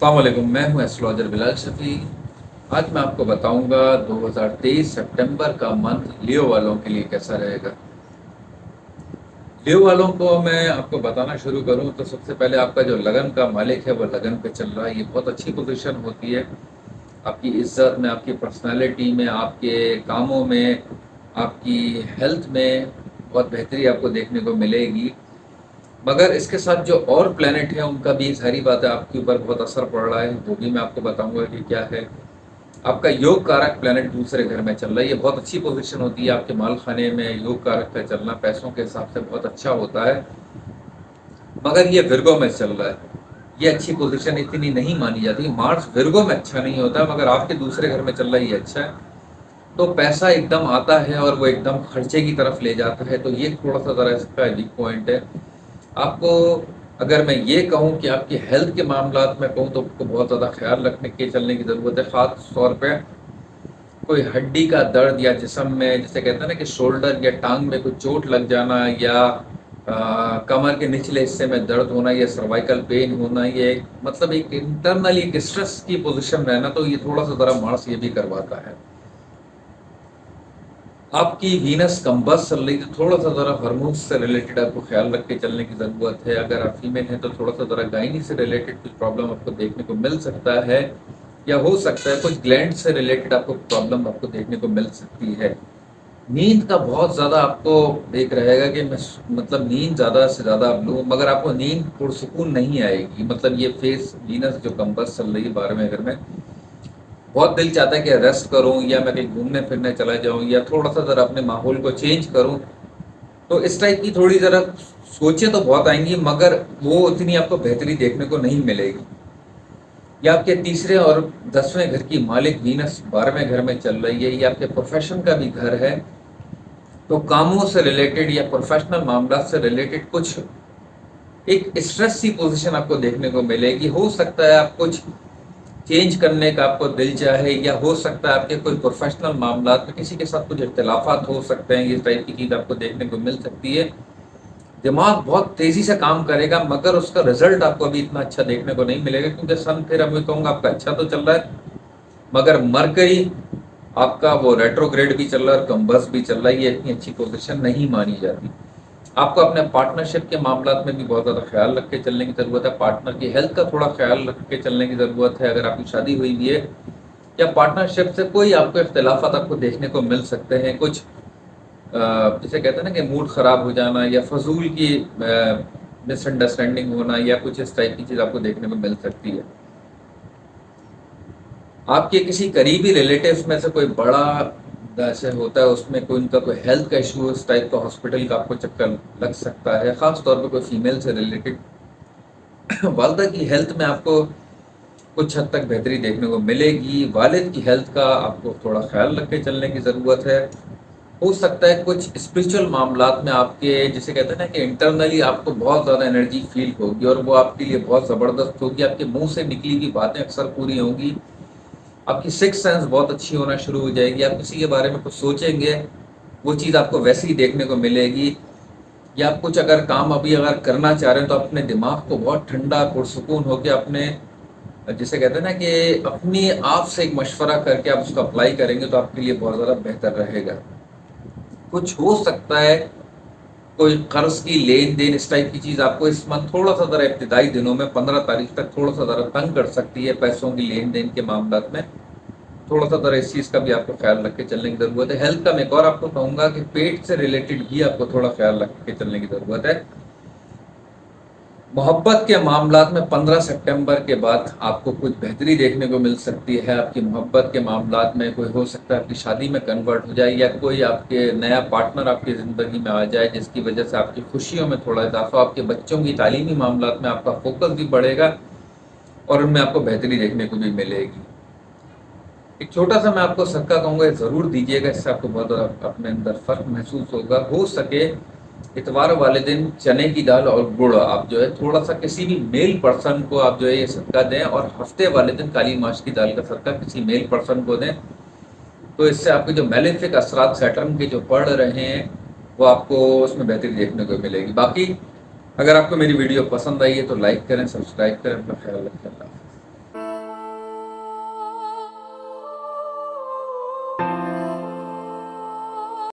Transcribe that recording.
अस्सलाम वालेकुम, मैं हूं एस्ट्रोलॉजर बिलाल शफी। आज मैं आपको बताऊंगा 2023 सितंबर का मंथ लियो वालों के लिए कैसा रहेगा। लियो वालों को मैं आपको बताना शुरू करूं तो सबसे पहले आपका जो लगन का मालिक है वो लगन पे चल रहा है। ये बहुत अच्छी पोजीशन होती है आपकी इज्जत में, आपकी पर्सनालिटी में, आपके कामों में, आपकी हेल्थ में बहुत बेहतरी आपको देखने को मिलेगी। मगर इसके साथ जो और प्लैनेट है उनका भी सारी बातें आपके ऊपर बहुत असर पड़ रहा है, वो भी मैं आपको बताऊंगा कि क्या है। आपका योग कारक प्लैनेट दूसरे घर में चल रहा है, ये बहुत अच्छी पोजीशन होती है। आपके माल खाने में योग कारक का चलना पैसों के हिसाब से बहुत अच्छा होता है, मगर ये विर्गो में चल रहा है। ये अच्छी पोजीशन इतनी नहीं मानी जाती। मार्स विर्गो में अच्छा नहीं होता, मगर आपके दूसरे घर में चल रहा है, ये अच्छा है। तो पैसा एकदम आता है और वो एकदम खर्चे की तरफ ले जाता है, तो ये थोड़ा सा ज़रा इसका वीक पॉइंट है। आपको अगर मैं ये कहूँ कि आपकी हेल्थ के मामलात में कहूँ तो आपको बहुत ज़्यादा ख्याल रखने के चलने की ज़रूरत है। ख़ास तौर पे कोई हड्डी का दर्द या जिस्म में, जैसे कहते हैं ना कि शोल्डर या टांग में कोई चोट लग जाना, या कमर के निचले हिस्से में दर्द होना, या सर्वाइकल पेन होना, ये मतलब एक इंटरनली एक स्ट्रेस की पोजीशन रहना, तो ये थोड़ा सा ज़रा मार्स ये भी करवाता है। आपकी वीनस कंबस चल रही, तो थोड़ा सा ज़रा हार्मोन्स से रिलेटेड आपको ख्याल रख के चलने की ज़रूरत है। अगर आप फीमेल हैं तो थोड़ा सा ज़रा गायनी से रिलेटेड कुछ प्रॉब्लम आपको देखने को मिल सकता है, या हो सकता है कुछ ग्लैंड से रिलेटेड आपको प्रॉब्लम आपको देखने को मिल सकती है। नींद का बहुत ज़्यादा आपको एक रहेगा कि मैं मतलब नींद ज़्यादा से ज़्यादा आप लूँ, मगर आपको नींद पुरसुकून नहीं आएगी। मतलब ये फेस वीनस जो कंबस चल रही है 12वें घर में, बहुत दिल चाहता है कि रेस्ट करूं, या मैं कहीं घूमने फिरने चला जाऊं, या थोड़ा सा ज़रा अपने माहौल को चेंज करूं। तो इस टाइप की थोड़ी ज़रा सोचें तो बहुत आएंगी, मगर वो इतनी आपको बेहतरी देखने को नहीं मिलेगी। या आपके तीसरे और 10वें घर की मालिक वीनस 12वें घर में चल रही है, ये आपके प्रोफेशन का भी घर है। तो कामों से रिलेटेड या प्रोफेशनल मामला से रिलेटेड कुछ एक स्ट्रेस सी पोजीशन आपको देखने को मिलेगी। हो सकता है आप कुछ चेंज करने का आपको दिल चाहे, या हो सकता है आपके कोई प्रोफेशनल मामला में किसी के साथ कुछ इख्तलाफात हो सकते हैं, इस टाइप की चीज़ आपको देखने को मिल सकती है। दिमाग बहुत तेज़ी से काम करेगा, मगर उसका रिजल्ट आपको अभी इतना अच्छा देखने को नहीं मिलेगा, क्योंकि सन फिर मैं कहूँगा आपका अच्छा तो चल रहा है, मगर मरकरी आपका वो रेट्रोग्रेड भी चल रहा है और कंबस भी चल रहा है। ये इतनी अच्छी पोजीशन नहीं मानी जाती। आपको अपने पार्टनरशिप के मामलात में भी बहुत ज़्यादा ख्याल रख के चलने की ज़रूरत है। पार्टनर की हेल्थ का थोड़ा ख्याल रख के चलने की ज़रूरत है। अगर आपकी शादी हुई भी है या पार्टनरशिप से कोई आपको इख्तलाफात आपको देखने को मिल सकते हैं, कुछ जिसे कहते हैं ना कि मूड ख़राब हो जाना, या फजूल की मिसअंडरस्टैंडिंग होना, या कुछ इस टाइप की चीज़ आपको देखने को मिल सकती है। आपके किसी करीबी रिलेटिव्स में से कोई बड़ा ऐसे होता है, उसमें कोई उनका कोई हेल्थ का इशू, इस टाइप का हॉस्पिटल का आपको चक्कर लग सकता है, ख़ास तौर पे कोई फीमेल से रिलेटेड। वालदा की हेल्थ में आपको कुछ हद तक बेहतरी देखने को मिलेगी। वालिद की हेल्थ का आपको थोड़ा ख्याल रख के चलने की ज़रूरत है। हो सकता है कुछ स्पिरिचुअल मामलात में आपके, जिसे कहते हैं ना कि इंटरनली आपको बहुत ज़्यादा एनर्जी फील होगी, और वो आपके लिए बहुत ज़बरदस्त होगी। आपके मुंह से निकली हुई बातें अक्सर पूरी होंगी। आपकी सिक्स सेंस बहुत अच्छी होना शुरू हो जाएगी। आप किसी के बारे में कुछ सोचेंगे, वो चीज़ आपको वैसे ही देखने को मिलेगी। या आप कुछ अगर काम अभी अगर करना चाह रहे हैं तो अपने दिमाग को बहुत ठंडा पुरसुकून होकर अपने, जिसे कहते हैं ना कि अपने आप से एक मशवरा करके आप उसको अप्लाई करेंगे तो आपके लिए बहुत ज़्यादा बेहतर रहेगा। कुछ हो सकता है कोई कर्ज की लेन देन, इस टाइप की चीज़ आपको इस मंथ थोड़ा सा ज़रा इब्तिदाई दिनों में 15 तारीख तक थोड़ा सा ज़रा तंग कर सकती है। पैसों की लेन देन के मामला में थोड़ा सा ज़रा इस चीज़ का भी आपको ख्याल रख के चलने की ज़रूरत है। हेल्थ का मैं एक और आपको कहूँगा कि पेट से रिलेटेड भी आपको थोड़ा ख्याल रख के चलने की ज़रूरत है। मोहब्बत के मामलात में 15 सितंबर के बाद आपको कुछ बेहतरी देखने को मिल सकती है। आपकी मोहब्बत के मामलात में कोई हो सकता है आपकी शादी में कन्वर्ट हो जाए, या कोई आपके नया पार्टनर आपकी ज़िंदगी में आ जाए, जिसकी वजह से आपकी खुशियों में थोड़ा इजाफा, आपके बच्चों की तालीमी मामलात में आपका फोकस भी बढ़ेगा और उनमें आपको बेहतरी देखने को भी मिलेगी। एक छोटा सा मैं आपको सदका कहूँगा, ज़रूर दीजिएगा, इससे आपको बहुत ज़्यादा अपने अंदर फ़र्क महसूस होगा। हो सके इतवार वाले दिन चने की दाल और गुड़ आप जो है थोड़ा सा किसी भी मेल पर्सन को आप जो है ये सदका दें, और हफ्ते वाले दिन काली माश की दाल का सदका किसी मेल पर्सन को दें। तो इससे आपके जो मेलेफिक असरात सैटर्न के जो पड़ रहे हैं वो आपको उसमें बेहतरी देखने को मिलेगी। बाकी अगर आपको मेरी वीडियो पसंद आई है तो लाइक करें, सब्सक्राइब करें, अपना ख्याल रखें।